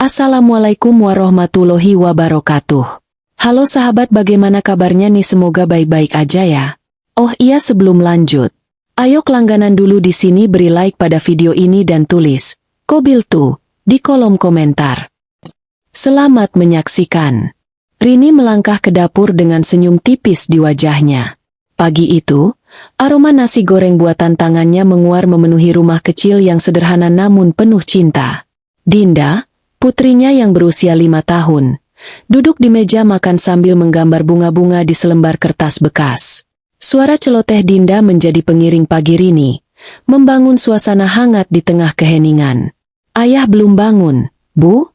Assalamualaikum warahmatullahi wabarakatuh. Halo sahabat, bagaimana kabarnya nih? Semoga baik-baik aja ya. Oh iya, sebelum lanjut, ayo langganan dulu di sini, beri like pada video ini dan tulis Kobil tuh di kolom komentar. Selamat menyaksikan. Rini melangkah ke dapur dengan senyum tipis di wajahnya. Pagi itu, aroma nasi goreng buatan tangannya menguar memenuhi rumah kecil yang sederhana namun penuh cinta. Dinda, putrinya yang berusia 5 tahun, duduk di meja makan sambil menggambar bunga-bunga di selembar kertas bekas. Suara celoteh Dinda menjadi pengiring pagi Rini, membangun suasana hangat di tengah keheningan. "Ayah belum bangun, Bu?"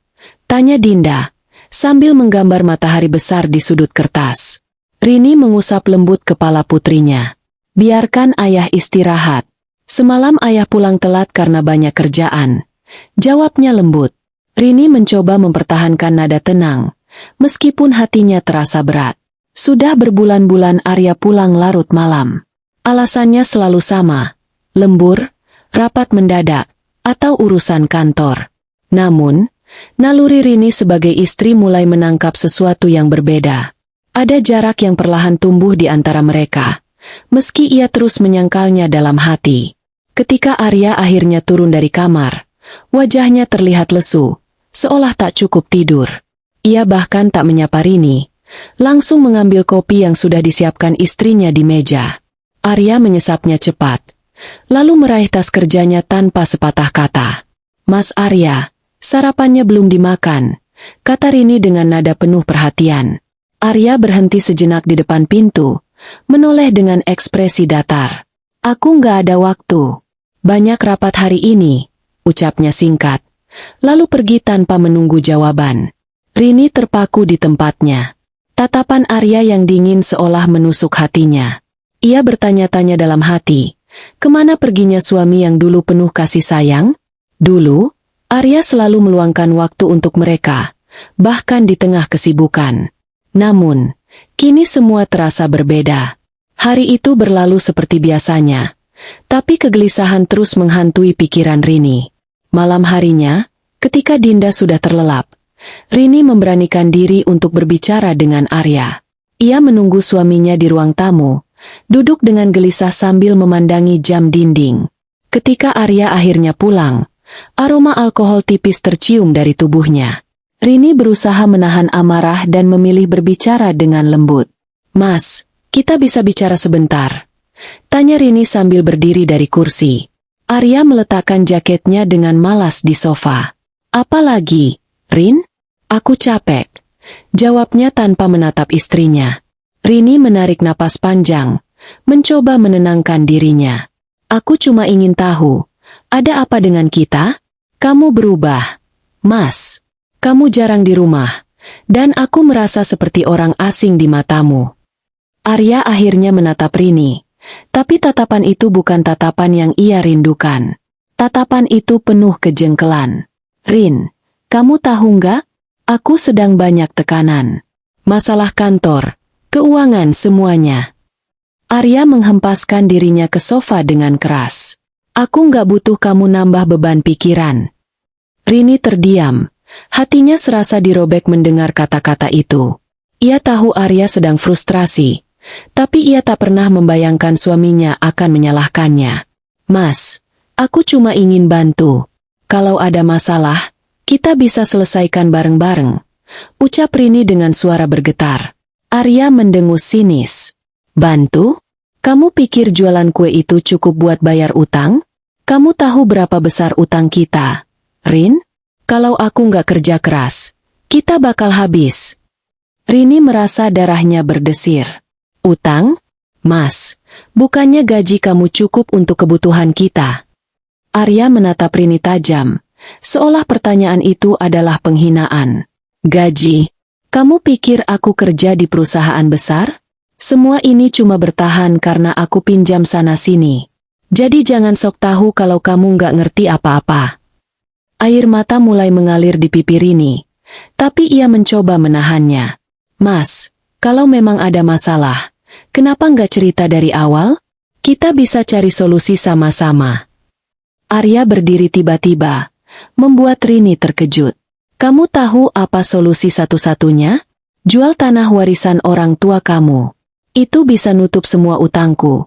tanya Dinda, sambil menggambar matahari besar di sudut kertas. Rini mengusap lembut kepala putrinya. "Biarkan ayah istirahat. Semalam ayah pulang telat karena banyak kerjaan," jawabnya lembut. Rini mencoba mempertahankan nada tenang, meskipun hatinya terasa berat. Sudah berbulan-bulan Arya pulang larut malam. Alasannya selalu sama, lembur, rapat mendadak, atau urusan kantor. Namun, naluri Rini sebagai istri mulai menangkap sesuatu yang berbeda. Ada jarak yang perlahan tumbuh di antara mereka, meski ia terus menyangkalnya dalam hati. Ketika Arya akhirnya turun dari kamar, wajahnya terlihat lesu, seolah tak cukup tidur. Ia bahkan tak menyapa Rini, langsung mengambil kopi yang sudah disiapkan istrinya di meja. Arya menyesapnya cepat, lalu meraih tas kerjanya tanpa sepatah kata. "Mas Arya, sarapannya belum dimakan," kata Rini dengan nada penuh perhatian. Arya berhenti sejenak di depan pintu, menoleh dengan ekspresi datar. "Aku nggak ada waktu. Banyak rapat hari ini," ucapnya singkat, lalu pergi tanpa menunggu jawaban. Rini terpaku di tempatnya. Tatapan Arya yang dingin seolah menusuk hatinya. Ia bertanya-tanya dalam hati, kemana perginya suami yang dulu penuh kasih sayang? Dulu, Arya selalu meluangkan waktu untuk mereka, bahkan di tengah kesibukan. Namun, kini semua terasa berbeda. Hari itu berlalu seperti biasanya, tapi kegelisahan terus menghantui pikiran Rini. Malam harinya, ketika Dinda sudah terlelap, Rini memberanikan diri untuk berbicara dengan Arya. Ia menunggu suaminya di ruang tamu, duduk dengan gelisah sambil memandangi jam dinding. Ketika Arya akhirnya pulang, aroma alkohol tipis tercium dari tubuhnya. Rini berusaha menahan amarah dan memilih berbicara dengan lembut. "Mas, kita bisa bicara sebentar?" tanya Rini sambil berdiri dari kursi. Arya meletakkan jaketnya dengan malas di sofa. "Apa lagi, Rin? Aku capek," jawabnya tanpa menatap istrinya. Rini menarik napas panjang, mencoba menenangkan dirinya. "Aku cuma ingin tahu, ada apa dengan kita? Kamu berubah, Mas. Kamu jarang di rumah, dan aku merasa seperti orang asing di matamu." Arya akhirnya menatap Rini, tapi tatapan itu bukan tatapan yang ia rindukan. Tatapan itu penuh kejengkelan. "Rin, kamu tahu nggak? Aku sedang banyak tekanan. Masalah kantor, keuangan, semuanya." Arya menghempaskan dirinya ke sofa dengan keras. "Aku nggak butuh kamu nambah beban pikiran." Rini terdiam, hatinya serasa dirobek mendengar kata-kata itu. Ia tahu Arya sedang frustrasi, tapi ia tak pernah membayangkan suaminya akan menyalahkannya. "Mas, aku cuma ingin bantu. Kalau ada masalah, kita bisa selesaikan bareng-bareng," ucap Rini dengan suara bergetar. Arya mendengus sinis. "Bantu? Kamu pikir jualan kue itu cukup buat bayar utang? Kamu tahu berapa besar utang kita, Rin? Kalau aku nggak kerja keras, kita bakal habis." Rini merasa darahnya berdesir. "Utang? Mas, bukannya gaji kamu cukup untuk kebutuhan kita?" Arya menatap Rini tajam, seolah pertanyaan itu adalah penghinaan. "Gaji? Kamu pikir aku kerja di perusahaan besar? Semua ini cuma bertahan karena aku pinjam sana-sini. Jadi jangan sok tahu kalau kamu nggak ngerti apa-apa." Air mata mulai mengalir di pipi Rini, tapi ia mencoba menahannya. "Mas, kalau memang ada masalah, kenapa nggak cerita dari awal? Kita bisa cari solusi sama-sama." Arya berdiri tiba-tiba, membuat Rini terkejut. Kamu tahu apa solusi satu-satunya? Jual tanah warisan orang tua kamu. Itu bisa nutup semua utangku,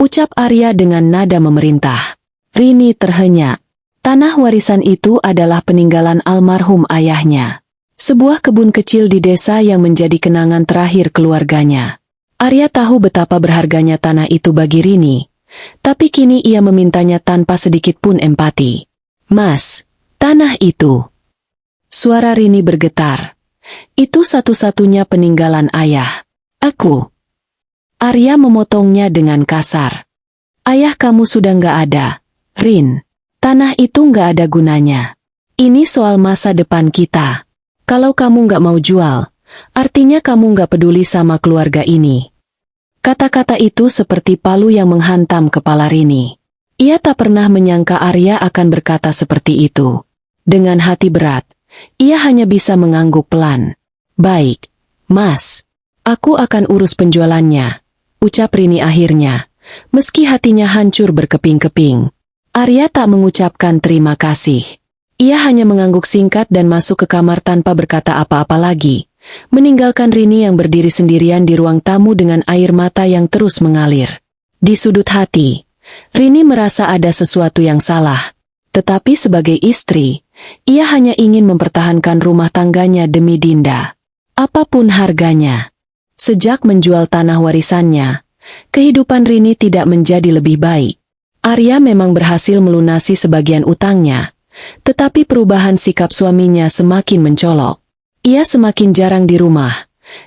ucap Arya dengan nada memerintah. Rini terhenyak. Tanah warisan itu adalah peninggalan almarhum ayahnya. Sebuah kebun kecil di desa yang menjadi kenangan terakhir keluarganya. Arya tahu betapa berharganya tanah itu bagi Rini, tapi kini ia memintanya tanpa sedikit pun empati. Mas, tanah itu. Suara Rini bergetar. Itu satu-satunya peninggalan ayah. Aku. Arya memotongnya dengan kasar. Ayah kamu sudah nggak ada, Rin. Tanah itu nggak ada gunanya. Ini soal masa depan kita. Kalau kamu nggak mau jual, artinya kamu nggak peduli sama keluarga ini. Kata-kata itu seperti palu yang menghantam kepala Rini. Ia tak pernah menyangka Arya akan berkata seperti itu. Dengan hati berat, ia hanya bisa mengangguk pelan. Baik, Mas. Aku akan urus penjualannya, ucap Rini akhirnya, meski hatinya hancur berkeping-keping. Arya tak mengucapkan terima kasih. Ia hanya mengangguk singkat dan masuk ke kamar tanpa berkata apa-apa lagi, meninggalkan Rini yang berdiri sendirian di ruang tamu dengan air mata yang terus mengalir. Di sudut hati, Rini merasa ada sesuatu yang salah. Tetapi sebagai istri, ia hanya ingin mempertahankan rumah tangganya demi Dinda. Apapun harganya. Sejak menjual tanah warisannya, kehidupan Rini tidak menjadi lebih baik. Arya memang berhasil melunasi sebagian utangnya, tetapi perubahan sikap suaminya semakin mencolok. Ia semakin jarang di rumah,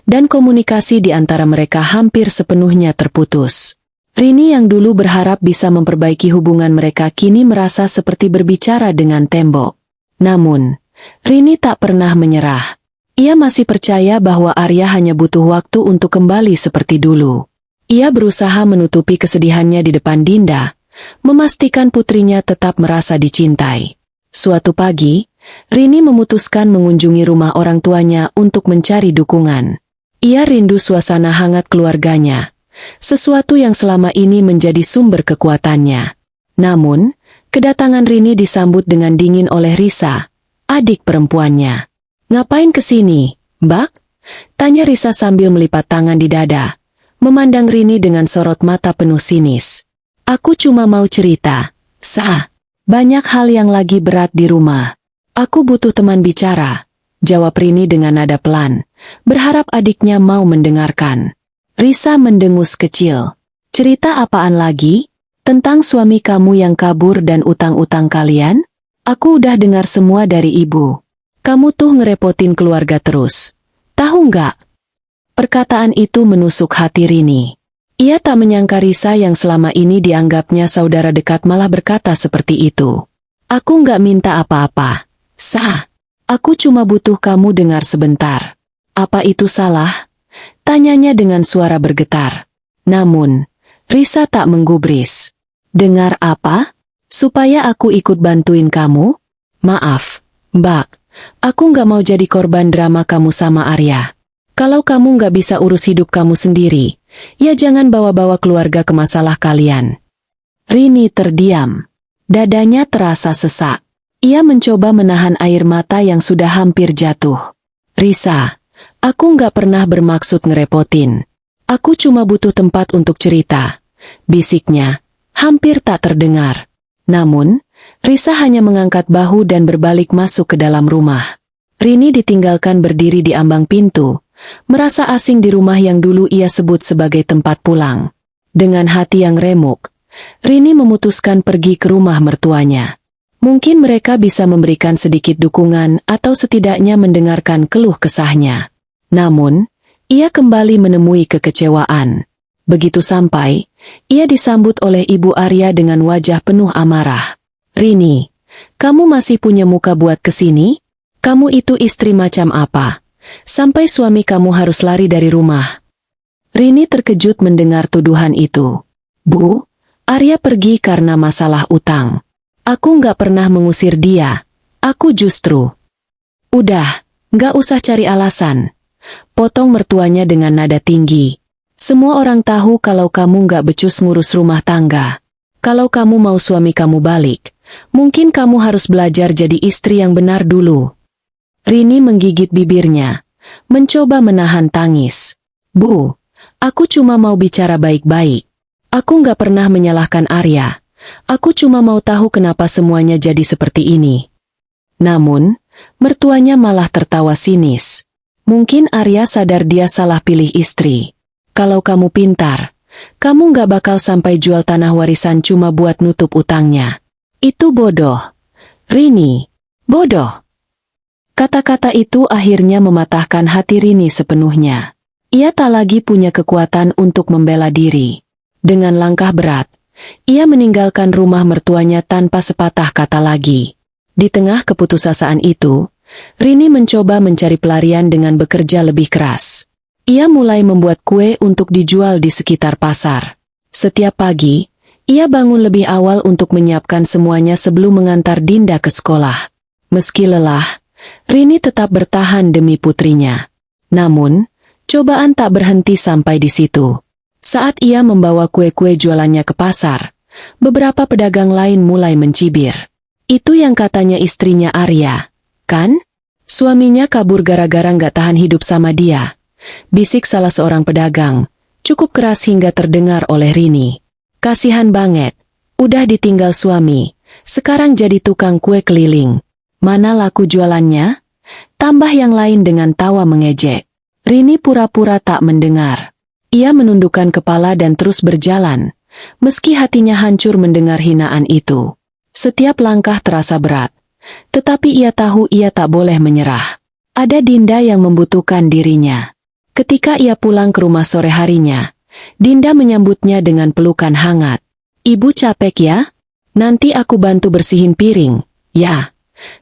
dan komunikasi di antara mereka hampir sepenuhnya terputus. Rini yang dulu berharap bisa memperbaiki hubungan mereka kini merasa seperti berbicara dengan tembok. Namun, Rini tak pernah menyerah. Ia masih percaya bahwa Arya hanya butuh waktu untuk kembali seperti dulu. Ia berusaha menutupi kesedihannya di depan Dinda, memastikan putrinya tetap merasa dicintai. Suatu pagi, Rini memutuskan mengunjungi rumah orang tuanya untuk mencari dukungan. Ia rindu suasana hangat keluarganya, sesuatu yang selama ini menjadi sumber kekuatannya. Namun, kedatangan Rini disambut dengan dingin oleh Risa, adik perempuannya. "Ngapain kesini, Mbak?" tanya Risa sambil melipat tangan di dada, memandang Rini dengan sorot mata penuh sinis. "Aku cuma mau cerita, Sa. Banyak hal yang lagi berat di rumah. Aku butuh teman bicara," jawab Rini dengan nada pelan, berharap adiknya mau mendengarkan. Risa mendengus kecil. "Cerita apaan lagi? Tentang suami kamu yang kabur dan utang-utang kalian? Aku udah dengar semua dari ibu. Kamu tuh ngerepotin keluarga terus. Tahu nggak?" Perkataan itu menusuk hati Rini. Ia tak menyangka Risa yang selama ini dianggapnya saudara dekat malah berkata seperti itu. "Aku nggak minta apa-apa, Sa. Aku cuma butuh kamu dengar sebentar." "Apa itu salah?" tanyanya dengan suara bergetar. Namun, Risa tak menggubris. "Dengar apa? Supaya aku ikut bantuin kamu? Maaf, Mbak. Aku nggak mau jadi korban drama kamu sama Arya. Kalau kamu nggak bisa urus hidup kamu sendiri, ya jangan bawa-bawa keluarga ke masalah kalian." Rini terdiam. Dadanya terasa sesak. Ia mencoba menahan air mata yang sudah hampir jatuh. "Risa, aku nggak pernah bermaksud ngerepotin. Aku cuma butuh tempat untuk cerita," bisiknya, hampir tak terdengar. Namun, Risa hanya mengangkat bahu dan berbalik masuk ke dalam rumah. Rini ditinggalkan berdiri di ambang pintu, merasa asing di rumah yang dulu ia sebut sebagai tempat pulang. Dengan hati yang remuk, Rini memutuskan pergi ke rumah mertuanya. Mungkin mereka bisa memberikan sedikit dukungan atau setidaknya mendengarkan keluh kesahnya. Namun, ia kembali menemui kekecewaan. Begitu sampai, ia disambut oleh Ibu Arya dengan wajah penuh amarah. "Rini, kamu masih punya muka buat kesini? Kamu itu istri macam apa? Sampai suami kamu harus lari dari rumah." Rini terkejut mendengar tuduhan itu. "Bu, Arya pergi karena masalah utang. Aku nggak pernah mengusir dia. Aku justru..." "Udah, nggak usah cari alasan," potong mertuanya dengan nada tinggi. "Semua orang tahu kalau kamu nggak becus ngurus rumah tangga. Kalau kamu mau suami kamu balik, mungkin kamu harus belajar jadi istri yang benar dulu." Rini menggigit bibirnya, mencoba menahan tangis. Bu, aku cuma mau bicara baik-baik. Aku nggak pernah menyalahkan Arya. Aku cuma mau tahu kenapa semuanya jadi seperti ini. Namun, mertuanya malah tertawa sinis. Mungkin Arya sadar dia salah pilih istri. Kalau kamu pintar, kamu nggak bakal sampai jual tanah warisan cuma buat nutup utangnya. Itu bodoh. Rini, bodoh. Kata-kata itu akhirnya mematahkan hati Rini sepenuhnya. Ia tak lagi punya kekuatan untuk membela diri. Dengan langkah berat, ia meninggalkan rumah mertuanya tanpa sepatah kata lagi. Di tengah keputusasaan itu, Rini mencoba mencari pelarian dengan bekerja lebih keras. Ia mulai membuat kue untuk dijual di sekitar pasar. Setiap pagi, ia bangun lebih awal untuk menyiapkan semuanya sebelum mengantar Dinda ke sekolah. Meski lelah, Rini tetap bertahan demi putrinya. Namun, cobaan tak berhenti sampai di situ. Saat ia membawa kue-kue jualannya ke pasar, beberapa pedagang lain mulai mencibir. Itu yang katanya istrinya Arya, kan? Suaminya kabur gara-gara nggak tahan hidup sama dia. Bisik salah seorang pedagang, cukup keras hingga terdengar oleh Rini. Kasihan banget, udah ditinggal suami, sekarang jadi tukang kue keliling. Mana laku jualannya? Tambah yang lain dengan tawa mengejek. Rini pura-pura tak mendengar. Ia menundukkan kepala dan terus berjalan, meski hatinya hancur mendengar hinaan itu. Setiap langkah terasa berat, tetapi ia tahu ia tak boleh menyerah. Ada Dinda yang membutuhkan dirinya. Ketika ia pulang ke rumah sore harinya, Dinda menyambutnya dengan pelukan hangat. Ibu capek ya? Nanti aku bantu bersihin piring, ya?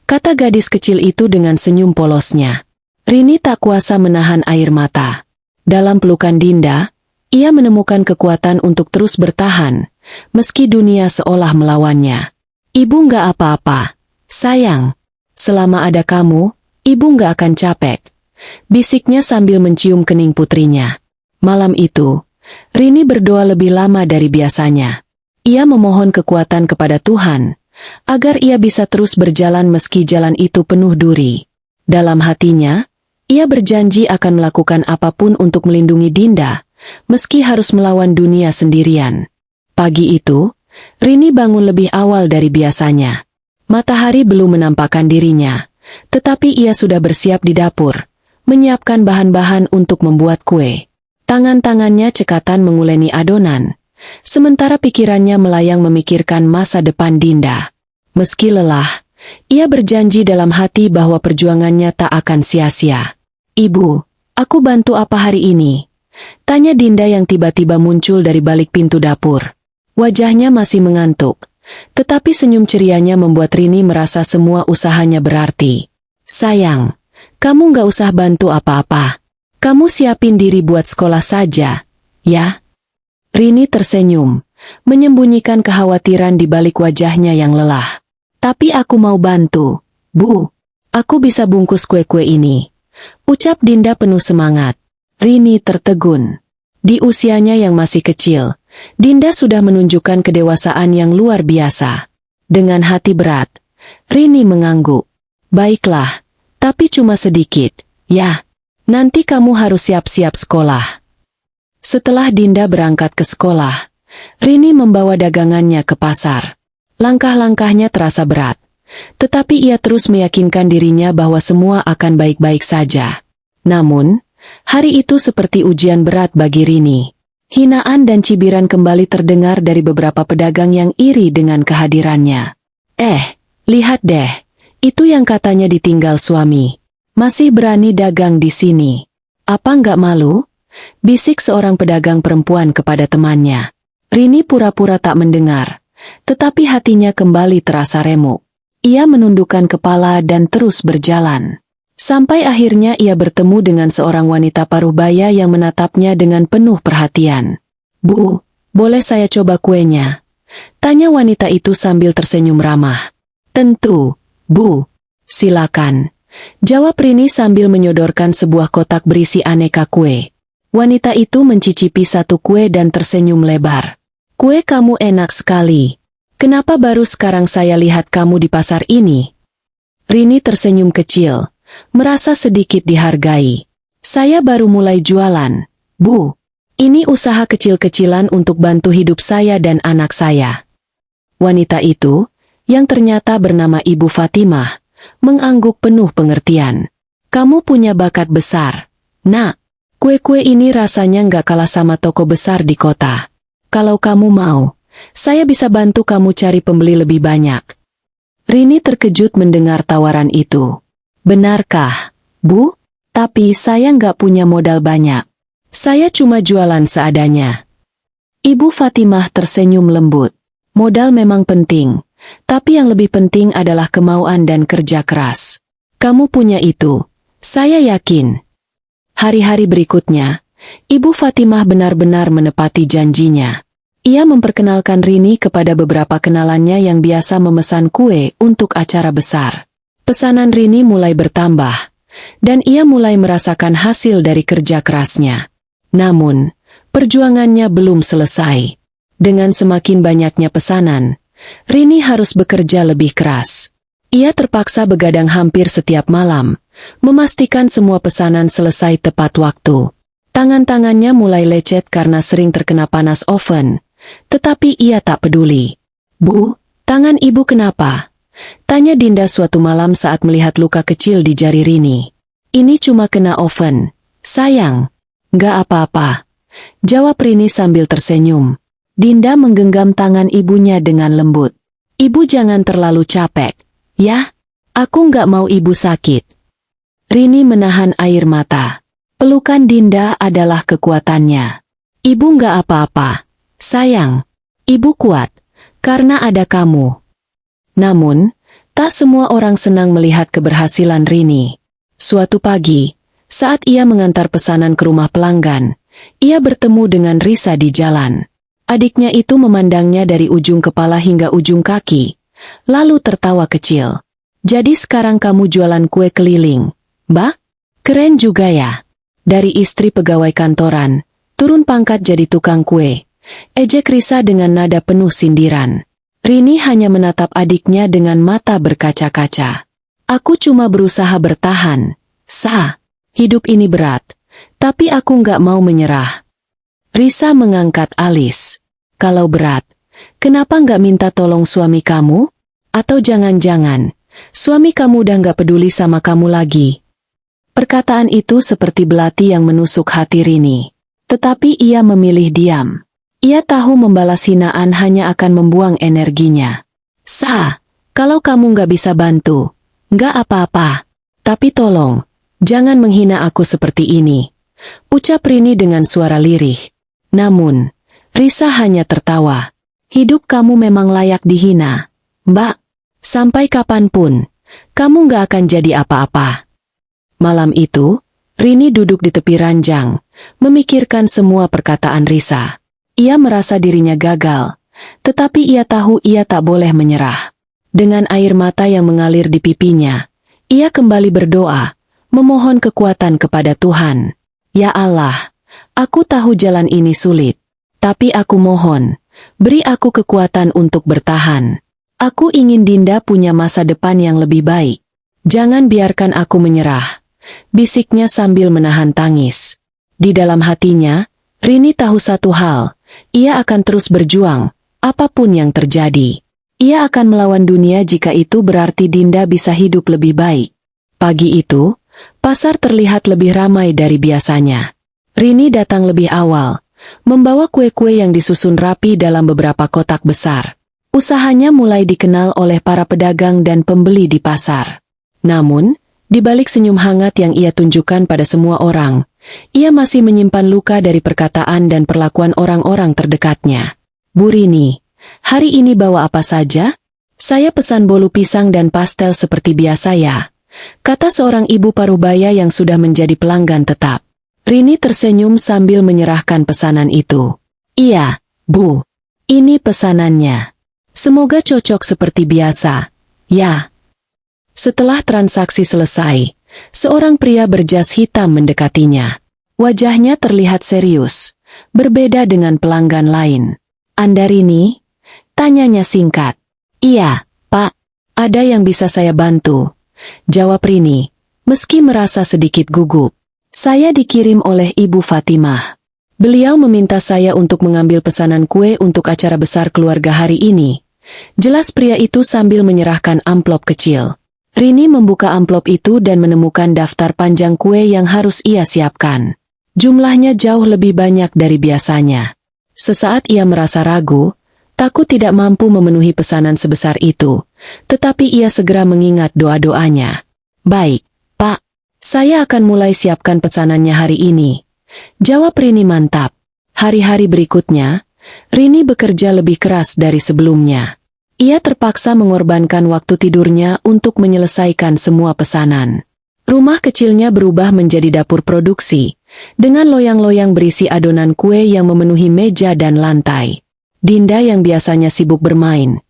Kata gadis kecil itu dengan senyum polosnya. Rini tak kuasa menahan air mata. Dalam pelukan Dinda, ia menemukan kekuatan untuk terus bertahan, meski dunia seolah melawannya. Ibu nggak apa-apa, sayang. Selama ada kamu, ibu nggak akan capek. Bisiknya sambil mencium kening putrinya. Malam itu, Rini berdoa lebih lama dari biasanya. Ia memohon kekuatan kepada Tuhan, agar ia bisa terus berjalan meski jalan itu penuh duri. Dalam hatinya, ia berjanji akan melakukan apapun untuk melindungi Dinda, meski harus melawan dunia sendirian. Pagi itu, Rini bangun lebih awal dari biasanya. Matahari belum menampakkan dirinya, tetapi ia sudah bersiap di dapur, menyiapkan bahan-bahan untuk membuat kue. Tangan-tangannya cekatan menguleni adonan, sementara pikirannya melayang memikirkan masa depan Dinda. Meski lelah, ia berjanji dalam hati bahwa perjuangannya tak akan sia-sia. Ibu, aku bantu apa hari ini? Tanya Dinda yang tiba-tiba muncul dari balik pintu dapur. Wajahnya masih mengantuk, tetapi senyum cerianya membuat Rini merasa semua usahanya berarti. Sayang, kamu nggak usah bantu apa-apa. Kamu siapin diri buat sekolah saja, ya? Rini tersenyum, menyembunyikan kekhawatiran di balik wajahnya yang lelah. Tapi aku mau bantu, Bu. Aku bisa bungkus kue-kue ini. Ucap Dinda penuh semangat. Rini tertegun. Di usianya yang masih kecil, Dinda sudah menunjukkan kedewasaan yang luar biasa. Dengan hati berat, Rini mengangguk. Baiklah, tapi cuma sedikit, ya. Nanti kamu harus siap-siap sekolah. Setelah Dinda berangkat ke sekolah, Rini membawa dagangannya ke pasar. Langkah-langkahnya terasa berat, tetapi ia terus meyakinkan dirinya bahwa semua akan baik-baik saja. Namun, hari itu seperti ujian berat bagi Rini. Hinaan dan cibiran kembali terdengar dari beberapa pedagang yang iri dengan kehadirannya. Lihat deh, itu yang katanya ditinggal suami. Masih berani dagang di sini. Apa nggak malu? Bisik seorang pedagang perempuan kepada temannya. Rini pura-pura tak mendengar, tetapi hatinya kembali terasa remuk. Ia menundukkan kepala dan terus berjalan. Sampai akhirnya ia bertemu dengan seorang wanita paruh baya yang menatapnya dengan penuh perhatian. Bu, boleh saya coba kuenya? Tanya wanita itu sambil tersenyum ramah. Tentu, Bu. Silakan. Jawab Rini sambil menyodorkan sebuah kotak berisi aneka kue. Wanita itu mencicipi satu kue dan tersenyum lebar. Kue kamu enak sekali. Kenapa baru sekarang saya lihat kamu di pasar ini? Rini tersenyum kecil, merasa sedikit dihargai. Saya baru mulai jualan, Bu. Ini usaha kecil-kecilan untuk bantu hidup saya dan anak saya. Wanita itu, yang ternyata bernama Ibu Fatimah, mengangguk penuh pengertian. Kamu punya bakat besar, Nak. Kue-kue ini rasanya nggak kalah sama toko besar di kota. Kalau kamu mau, saya bisa bantu kamu cari pembeli lebih banyak. Rini terkejut mendengar tawaran itu. Benarkah, Bu? Tapi saya nggak punya modal banyak. Saya cuma jualan seadanya. Ibu Fatimah tersenyum lembut. Modal memang penting, tapi yang lebih penting adalah kemauan dan kerja keras. Kamu punya itu, saya yakin. Hari-hari berikutnya, Ibu Fatimah benar-benar menepati janjinya. Ia memperkenalkan Rini kepada beberapa kenalannya yang biasa memesan kue untuk acara besar. Pesanan Rini mulai bertambah, dan ia mulai merasakan hasil dari kerja kerasnya. Namun, perjuangannya belum selesai. Dengan semakin banyaknya pesanan, Rini harus bekerja lebih keras. Ia terpaksa begadang hampir setiap malam, memastikan semua pesanan selesai tepat waktu. Tangan-tangannya mulai lecet karena sering terkena panas oven, tetapi ia tak peduli. Bu, tangan ibu kenapa? Tanya Dinda suatu malam saat melihat luka kecil di jari Rini. Ini cuma kena oven, sayang. Nggak apa-apa, jawab Rini sambil tersenyum. Dinda menggenggam tangan ibunya dengan lembut. Ibu jangan terlalu capek, ya? Aku nggak mau ibu sakit. Rini menahan air mata. Pelukan Dinda adalah kekuatannya. Ibu nggak apa-apa, sayang. Ibu kuat, karena ada kamu. Namun, tak semua orang senang melihat keberhasilan Rini. Suatu pagi, saat ia mengantar pesanan ke rumah pelanggan, ia bertemu dengan Risa di jalan. Adiknya itu memandangnya dari ujung kepala hingga ujung kaki, lalu tertawa kecil. Jadi sekarang kamu jualan kue keliling, Mbak? Keren juga ya. Dari istri pegawai kantoran, turun pangkat jadi tukang kue. Ejek Risa dengan nada penuh sindiran. Rini hanya menatap adiknya dengan mata berkaca-kaca. Aku cuma berusaha bertahan, Sa. Hidup ini berat, tapi aku nggak mau menyerah. Risa mengangkat alis. Kalau berat, kenapa nggak minta tolong suami kamu? Atau jangan-jangan, suami kamu udah nggak peduli sama kamu lagi? Perkataan itu seperti belati yang menusuk hati Rini. Tetapi ia memilih diam. Ia tahu membalas hinaan hanya akan membuang energinya. Sa, kalau kamu nggak bisa bantu, nggak apa-apa. Tapi tolong, jangan menghina aku seperti ini, ucap Rini dengan suara lirih. Namun, Risa hanya tertawa. Hidup kamu memang layak dihina, Mbak. Sampai kapanpun, kamu nggak akan jadi apa-apa. Malam itu, Rini duduk di tepi ranjang, memikirkan semua perkataan Risa. Ia merasa dirinya gagal, tetapi ia tahu ia tak boleh menyerah. Dengan air mata yang mengalir di pipinya, ia kembali berdoa, memohon kekuatan kepada Tuhan. Ya Allah, aku tahu jalan ini sulit, tapi aku mohon, beri aku kekuatan untuk bertahan. Aku ingin Dinda punya masa depan yang lebih baik. Jangan biarkan aku menyerah, bisiknya sambil menahan tangis. Di dalam hatinya, Rini tahu satu hal, ia akan terus berjuang, apapun yang terjadi. Ia akan melawan dunia jika itu berarti Dinda bisa hidup lebih baik. Pagi itu, pasar terlihat lebih ramai dari biasanya. Rini datang lebih awal, membawa kue-kue yang disusun rapi dalam beberapa kotak besar. Usahanya mulai dikenal oleh para pedagang dan pembeli di pasar. Namun, di balik senyum hangat yang ia tunjukkan pada semua orang, ia masih menyimpan luka dari perkataan dan perlakuan orang-orang terdekatnya. Bu Rini, hari ini bawa apa saja? Saya pesan bolu pisang dan pastel seperti biasa ya, kata seorang ibu parubaya yang sudah menjadi pelanggan tetap. Rini tersenyum sambil menyerahkan pesanan itu. Iya, Bu. Ini pesanannya. Semoga cocok seperti biasa. Ya. Setelah transaksi selesai, seorang pria berjas hitam mendekatinya. Wajahnya terlihat serius, berbeda dengan pelanggan lain. Anda Rini? Tanyanya singkat. Iya, Pak. Ada yang bisa saya bantu? Jawab Rini, Meski merasa sedikit gugup, "Saya dikirim oleh Ibu Fatimah. Beliau meminta saya untuk mengambil pesanan kue untuk acara besar keluarga hari ini." Jelas pria itu sambil menyerahkan amplop kecil. Rini membuka amplop itu dan menemukan daftar panjang kue yang harus ia siapkan. Jumlahnya jauh lebih banyak dari biasanya. Sesaat ia merasa ragu, takut tidak mampu memenuhi pesanan sebesar itu, tetapi ia segera mengingat doa-doanya. "Baik, Pak. Saya akan mulai siapkan pesanannya hari ini," jawab Rini mantap. Hari-hari berikutnya, Rini bekerja lebih keras dari sebelumnya. Ia terpaksa mengorbankan waktu tidurnya untuk menyelesaikan semua pesanan. Rumah kecilnya berubah menjadi dapur produksi, dengan loyang-loyang berisi adonan kue yang memenuhi meja dan lantai. Dinda yang biasanya sibuk bermain,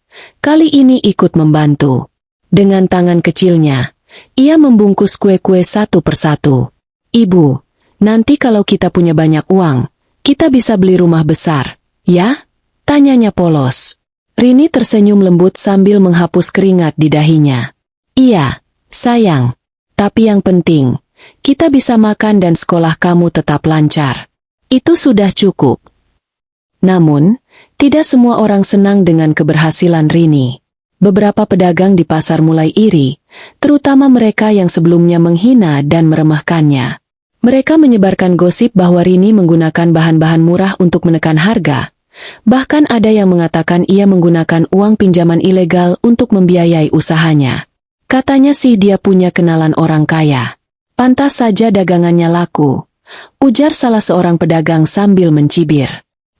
kali ini ikut membantu. Dengan tangan kecilnya, ia membungkus kue-kue satu persatu. "Ibu, nanti kalau kita punya banyak uang, kita bisa beli rumah besar, ya?" tanyanya polos. Rini tersenyum lembut sambil menghapus keringat di dahinya. "Iya, sayang. Tapi yang penting, kita bisa makan dan sekolah kamu tetap lancar. Itu sudah cukup." Namun, tidak semua orang senang dengan keberhasilan Rini. Beberapa pedagang di pasar mulai iri, terutama mereka yang sebelumnya menghina dan meremehkannya. Mereka menyebarkan gosip bahwa Rini menggunakan bahan-bahan murah untuk menekan harga. Bahkan ada yang mengatakan ia menggunakan uang pinjaman ilegal untuk membiayai usahanya. Katanya sih dia punya kenalan orang kaya. "Pantas saja dagangannya laku," ujar salah seorang pedagang sambil mencibir.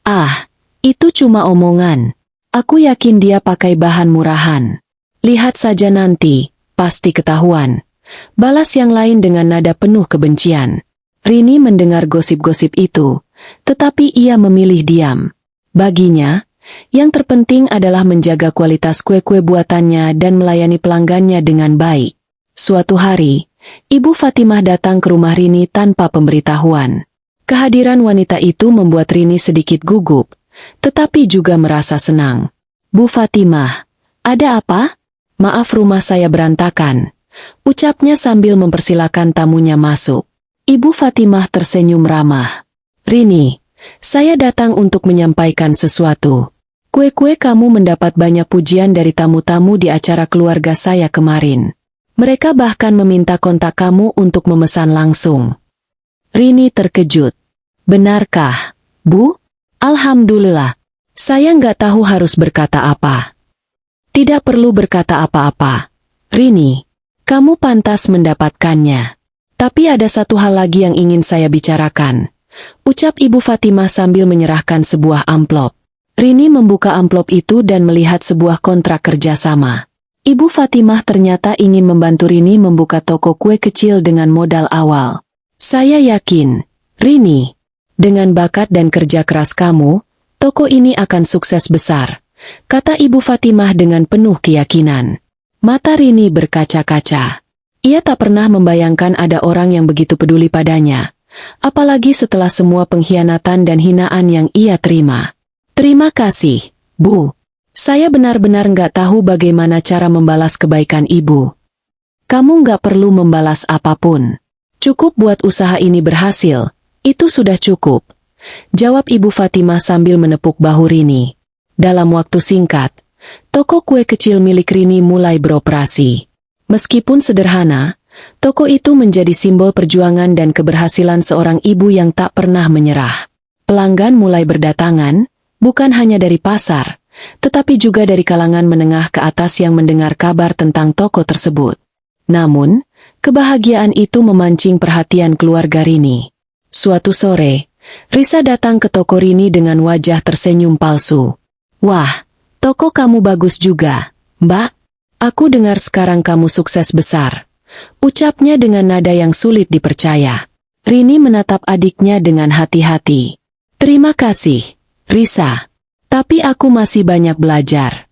"Ah, itu cuma omongan. Aku yakin dia pakai bahan murahan. Lihat saja nanti, pasti ketahuan," balas yang lain dengan nada penuh kebencian. Rini mendengar gosip-gosip itu, tetapi ia memilih diam. Baginya, yang terpenting adalah menjaga kualitas kue-kue buatannya dan melayani pelanggannya dengan baik. Suatu hari, Ibu Fatimah datang ke rumah Rini tanpa pemberitahuan. Kehadiran wanita itu membuat Rini sedikit gugup, tetapi juga merasa senang. "Bu Fatimah, ada apa?" "Maaf, rumah saya berantakan," ucapnya sambil mempersilakan tamunya masuk. Ibu Fatimah tersenyum ramah. "Rini, saya datang untuk menyampaikan sesuatu. Kue-kue kamu mendapat banyak pujian dari tamu-tamu di acara keluarga saya kemarin. Mereka bahkan meminta kontak kamu untuk memesan langsung." Rini terkejut. "Benarkah, Bu?" "Alhamdulillah. Saya nggak tahu harus berkata apa." "Tidak perlu berkata apa-apa, Rini. Kamu pantas mendapatkannya. Tapi ada satu hal lagi yang ingin saya bicarakan," ucap Ibu Fatimah sambil menyerahkan sebuah amplop. Rini membuka amplop itu dan melihat sebuah kontrak kerjasama. Ibu Fatimah ternyata ingin membantu Rini membuka toko kue kecil dengan modal awal. "Saya yakin, Rini, dengan bakat dan kerja keras kamu, toko ini akan sukses besar," kata Ibu Fatimah dengan penuh keyakinan. Mata Rini berkaca-kaca. Ia tak pernah membayangkan ada orang yang begitu peduli padanya, apalagi setelah semua pengkhianatan dan hinaan yang ia terima. "Terima kasih, Bu. Saya benar-benar nggak tahu bagaimana cara membalas kebaikan Ibu." "Kamu nggak perlu membalas apapun. Cukup buat usaha ini berhasil, itu sudah cukup," jawab Ibu Fatimah sambil menepuk bahu Rini. Dalam waktu singkat, toko kue kecil milik Rini mulai beroperasi. Meskipun sederhana, toko itu menjadi simbol perjuangan dan keberhasilan seorang ibu yang tak pernah menyerah. Pelanggan mulai berdatangan, bukan hanya dari pasar, tetapi juga dari kalangan menengah ke atas yang mendengar kabar tentang toko tersebut. Namun, kebahagiaan itu memancing perhatian keluarga Rini. Suatu sore, Risa datang ke toko Rini dengan wajah tersenyum palsu. "Wah, toko kamu bagus juga, Mbak. Aku dengar sekarang kamu sukses besar," ucapnya dengan nada yang sulit dipercaya. Rini menatap adiknya dengan hati-hati. "Terima kasih, Risa. Tapi aku masih banyak belajar."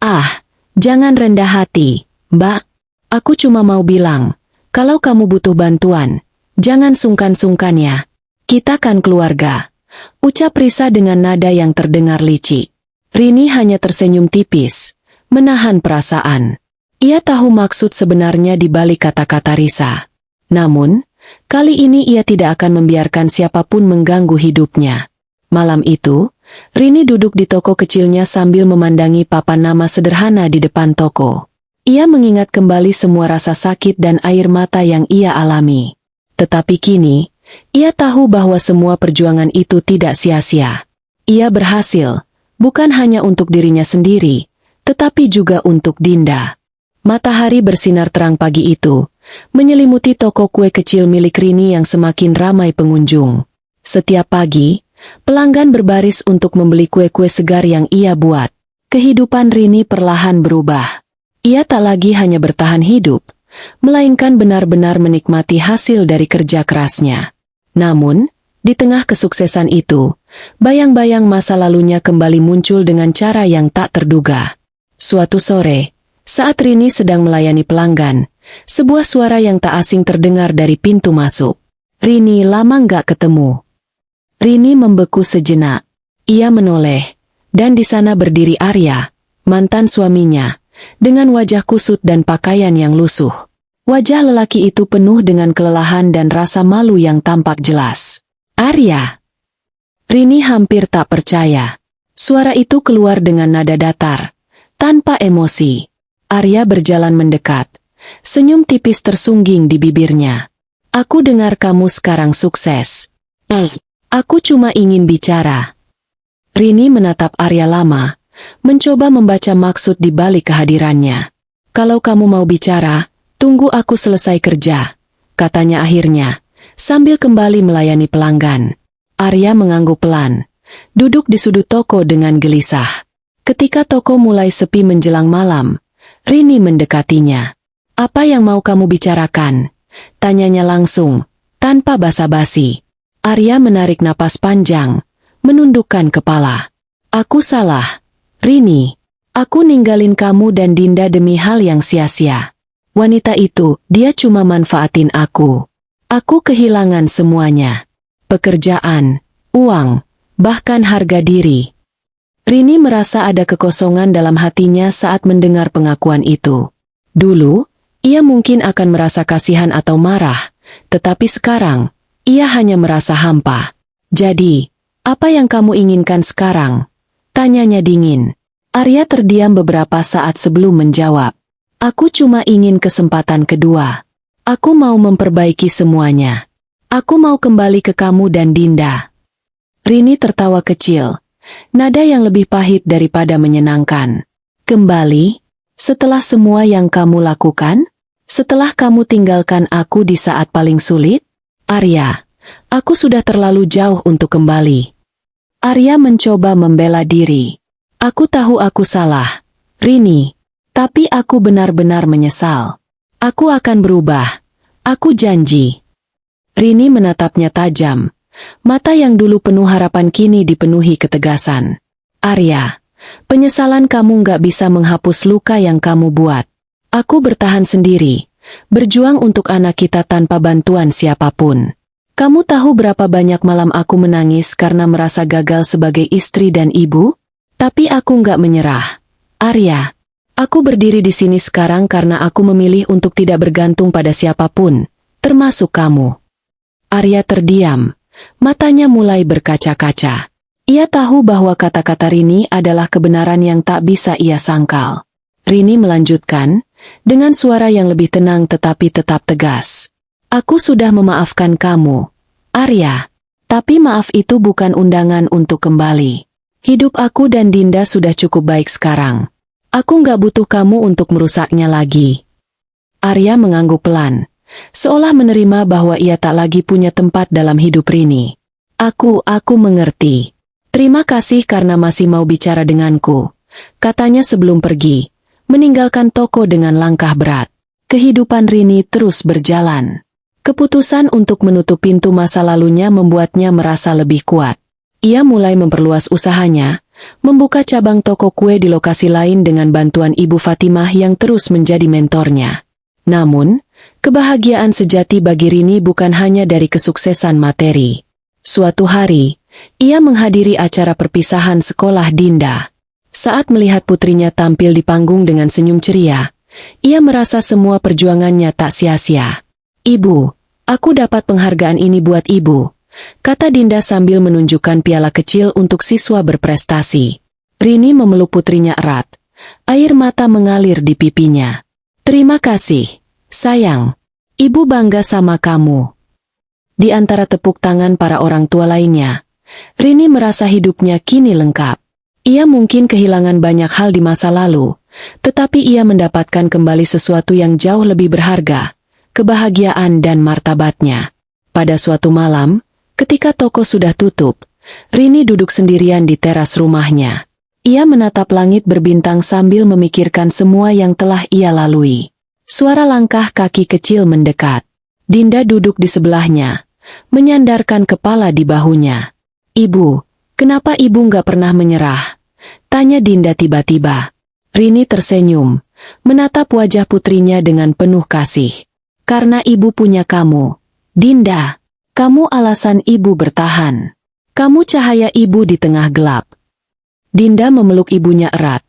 "Ah, jangan rendah hati, Mbak. Aku cuma mau bilang, kalau kamu butuh bantuan, jangan sungkan-sungkan ya. Kita kan keluarga," ucap Risa dengan nada yang terdengar licik. Rini hanya tersenyum tipis, menahan perasaan. Ia tahu maksud sebenarnya di balik kata-kata Risa. Namun, kali ini ia tidak akan membiarkan siapapun mengganggu hidupnya. Malam itu, Rini duduk di toko kecilnya sambil memandangi papan nama sederhana di depan toko. Ia mengingat kembali semua rasa sakit dan air mata yang ia alami. Tetapi kini, ia tahu bahwa semua perjuangan itu tidak sia-sia. Ia berhasil, bukan hanya untuk dirinya sendiri, tetapi juga untuk Dinda. Matahari bersinar terang pagi itu, menyelimuti toko kue kecil milik Rini yang semakin ramai pengunjung. Setiap pagi, pelanggan berbaris untuk membeli kue-kue segar yang ia buat. Kehidupan Rini perlahan berubah. Ia tak lagi hanya bertahan hidup, melainkan benar-benar menikmati hasil dari kerja kerasnya. Namun, di tengah kesuksesan itu, bayang-bayang masa lalunya kembali muncul dengan cara yang tak terduga. Suatu sore, saat Rini sedang melayani pelanggan, sebuah suara yang tak asing terdengar dari pintu masuk. Rini lama nggak ketemu. Rini membeku sejenak. Ia menoleh, dan di sana berdiri Arya, mantan suaminya, dengan wajah kusut dan pakaian yang lusuh. Wajah lelaki itu penuh dengan kelelahan dan rasa malu yang tampak jelas. Arya. Rini hampir tak percaya. Suara itu keluar dengan nada datar, tanpa emosi. Arya berjalan mendekat. Senyum tipis tersungging di bibirnya. Aku dengar kamu sekarang sukses. Aku cuma ingin bicara. Rini menatap Arya lama, mencoba membaca maksud di balik kehadirannya. Kalau kamu mau bicara, tunggu aku selesai kerja, katanya akhirnya, sambil kembali melayani pelanggan. Arya mengangguk pelan, duduk di sudut toko dengan gelisah. Ketika toko mulai sepi menjelang malam, Rini mendekatinya. Apa yang mau kamu bicarakan? Tanyanya langsung, tanpa basa-basi. Arya menarik napas panjang, menundukkan kepala. Aku salah, Rini. Aku ninggalin kamu dan Dinda demi hal yang sia-sia. Wanita itu, dia cuma manfaatin aku. Aku kehilangan semuanya. Pekerjaan, uang, bahkan harga diri. Rini merasa ada kekosongan dalam hatinya saat mendengar pengakuan itu. Dulu, ia mungkin akan merasa kasihan atau marah, tetapi sekarang, ia hanya merasa hampa. Jadi, apa yang kamu inginkan sekarang? Tanyanya dingin. Arya terdiam beberapa saat sebelum menjawab. Aku cuma ingin kesempatan kedua. Aku mau memperbaiki semuanya. Aku mau kembali ke kamu dan Dinda. Rini tertawa kecil. Nada yang lebih pahit daripada menyenangkan. Kembali? Setelah semua yang kamu lakukan? Setelah kamu tinggalkan aku di saat paling sulit? Arya, aku sudah terlalu jauh untuk kembali. Arya mencoba membela diri. Aku tahu aku salah, Rini. Tapi aku benar-benar menyesal. Aku akan berubah. Aku janji. Rini menatapnya tajam. Mata yang dulu penuh harapan kini dipenuhi ketegasan. Arya, penyesalan kamu nggak bisa menghapus luka yang kamu buat. Aku bertahan sendiri, berjuang untuk anak kita tanpa bantuan siapapun. Kamu tahu berapa banyak malam aku menangis karena merasa gagal sebagai istri dan ibu? Tapi aku nggak menyerah. Arya, aku berdiri di sini sekarang karena aku memilih untuk tidak bergantung pada siapapun, termasuk kamu. Arya terdiam. Matanya mulai berkaca-kaca. Ia tahu bahwa kata-kata Rini adalah kebenaran yang tak bisa ia sangkal. Rini melanjutkan, dengan suara yang lebih tenang tetapi tetap tegas. Aku sudah memaafkan kamu, Arya. Tapi maaf itu bukan undangan untuk kembali. Hidup aku dan Dinda sudah cukup baik sekarang. Aku nggak butuh kamu untuk merusaknya lagi. Arya mengangguk pelan. Seolah menerima bahwa ia tak lagi punya tempat dalam hidup Rini. Aku mengerti. Terima kasih karena masih mau bicara denganku, katanya sebelum pergi, meninggalkan toko dengan langkah berat. Kehidupan Rini terus berjalan. Keputusan untuk menutup pintu masa lalunya membuatnya merasa lebih kuat. Ia mulai memperluas usahanya, membuka cabang toko kue di lokasi lain dengan bantuan Ibu Fatimah yang terus menjadi mentornya. Namun, kebahagiaan sejati bagi Rini bukan hanya dari kesuksesan materi. Suatu hari, ia menghadiri acara perpisahan sekolah Dinda. Saat melihat putrinya tampil di panggung dengan senyum ceria, Ia merasa semua perjuangannya tak sia-sia. "Ibu, aku dapat penghargaan ini buat ibu," kata Dinda sambil menunjukkan piala kecil untuk siswa berprestasi. Rini memeluk putrinya erat. Air mata mengalir di pipinya. "Terima kasih, sayang. Ibu bangga sama kamu." Di antara tepuk tangan para orang tua lainnya, Rini merasa hidupnya kini lengkap. Ia mungkin kehilangan banyak hal di masa lalu, tetapi ia mendapatkan kembali sesuatu yang jauh lebih berharga, kebahagiaan dan martabatnya. Pada suatu malam, ketika toko sudah tutup, Rini duduk sendirian di teras rumahnya. Ia menatap langit berbintang sambil memikirkan semua yang telah ia lalui. Suara langkah kaki kecil mendekat. Dinda duduk di sebelahnya, menyandarkan kepala di bahunya. "Ibu, kenapa ibu nggak pernah menyerah?" tanya Dinda tiba-tiba. Rini tersenyum, menatap wajah putrinya dengan penuh kasih. "Karena ibu punya kamu, Dinda. Kamu alasan ibu bertahan. Kamu cahaya ibu di tengah gelap." Dinda memeluk ibunya erat,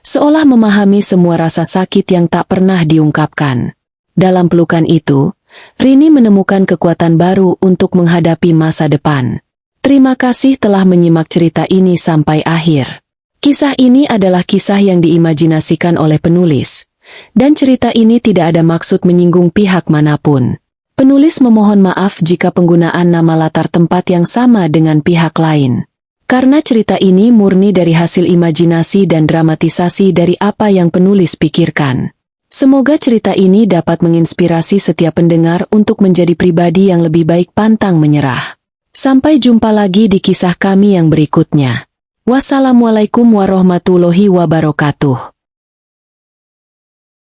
seolah memahami semua rasa sakit yang tak pernah diungkapkan. Dalam pelukan itu, Rini menemukan kekuatan baru untuk menghadapi masa depan. Terima kasih telah menyimak cerita ini sampai akhir. Kisah ini adalah kisah yang diimajinasikan oleh penulis, dan cerita ini tidak ada maksud menyinggung pihak manapun. Penulis memohon maaf jika penggunaan nama latar tempat yang sama dengan pihak lain. Karena cerita ini murni dari hasil imajinasi dan dramatisasi dari apa yang penulis pikirkan. Semoga cerita ini dapat menginspirasi setiap pendengar untuk menjadi pribadi yang lebih baik pantang menyerah. Sampai jumpa lagi di kisah kami yang berikutnya. Wassalamualaikum warahmatullahi wabarakatuh.